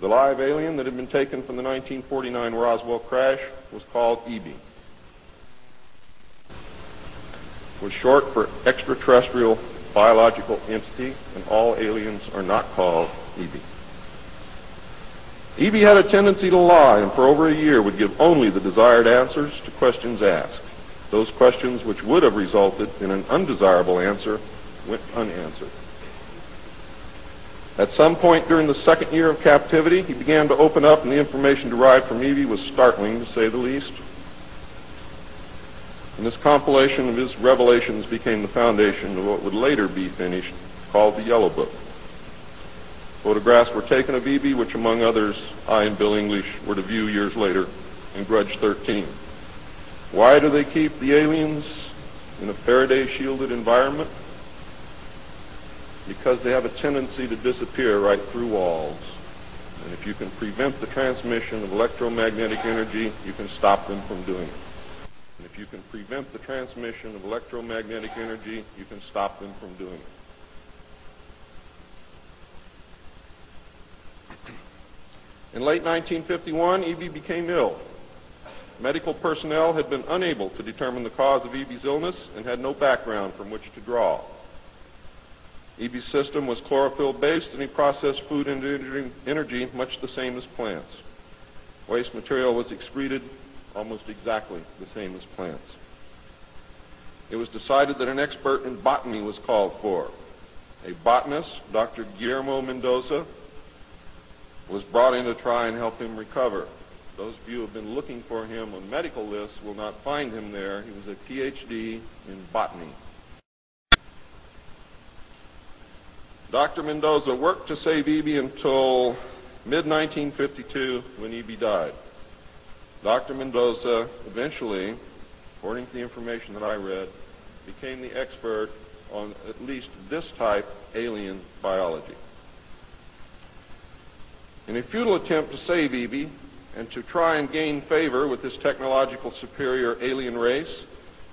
The live alien that had been taken from the 1949 Roswell crash was called EBE. It was short for Extraterrestrial Biological Entity, and all aliens are not called EBE. EBE had a tendency to lie, and for over a year would give only the desired answers to questions asked. Those questions which would have resulted in an undesirable answer went unanswered. At some point during the second year of captivity, he began to open up, and the information derived from EBE was startling, to say the least. And this compilation of his revelations became the foundation of what would later be finished, called the Yellow Book. Photographs were taken of EBE, which among others, I and Bill English were to view years later in Grudge 13. Why do they keep the aliens in a Faraday-shielded environment? Because they have a tendency to disappear right through walls. And if you can prevent the transmission of electromagnetic energy, you can stop them from doing it. And if you can prevent the transmission of electromagnetic energy, you can stop them from doing it. In late 1951, EBE became ill. Medical personnel had been unable to determine the cause of EBE's illness and had no background from which to draw. EBE's system was chlorophyll-based, and he processed food into energy much the same as plants. Waste material was excreted almost exactly the same as plants. It was decided that an expert in botany was called for. A botanist, Dr. Guillermo Mendoza, was brought in to try and help him recover. Those of you who have been looking for him on medical lists will not find him there. He was a PhD in botany. Dr. Mendoza worked to save EBE until mid-1952 when EBE died. Dr. Mendoza eventually, according to the information that I read, became the expert on at least this type alien biology. In a futile attempt to save EBE and to try and gain favor with this technological superior alien race,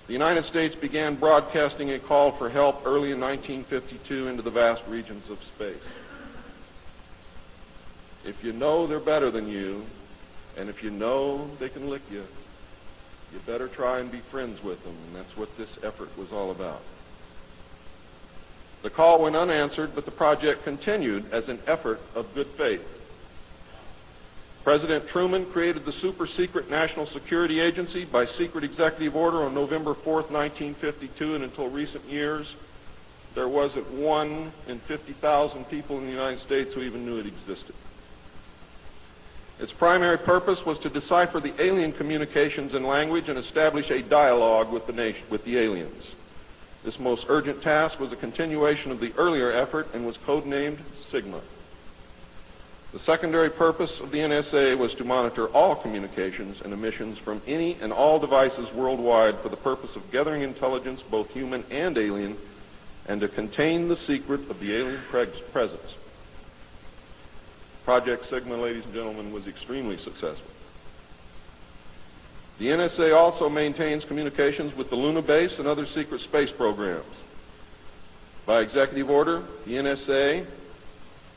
the United States began broadcasting a call for help early in 1952 into the vast regions of space. If you know they're better than you, and if you know they can lick you, you better try and be friends with them, and that's what this effort was all about. The call went unanswered, but the project continued as an effort of good faith. President Truman created the super-secret National Security Agency by secret executive order on November 4th, 1952, and until recent years, there wasn't 1 in 50,000 people in the United States who even knew it existed. Its primary purpose was to decipher the alien communications and language and establish a dialogue with the aliens. This most urgent task was a continuation of the earlier effort and was codenamed Sigma. The secondary purpose of the NSA was to monitor all communications and emissions from any and all devices worldwide for the purpose of gathering intelligence, both human and alien, and to contain the secret of the alien presence. Project Sigma, ladies and gentlemen, was extremely successful. The NSA also maintains communications with the Luna base and other secret space programs. By executive order, the NSA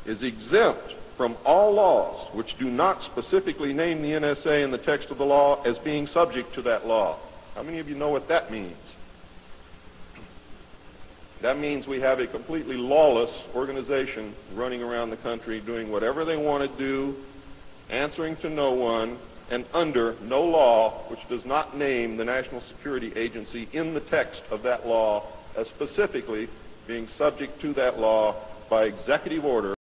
is exempt from all laws which do not specifically name the NSA in the text of the law as being subject to that law. How many of you know what that means? That means we have a completely lawless organization running around the country doing whatever they want to do, answering to no one, and under no law which does not name the National Security Agency in the text of that law as specifically being subject to that law by executive order.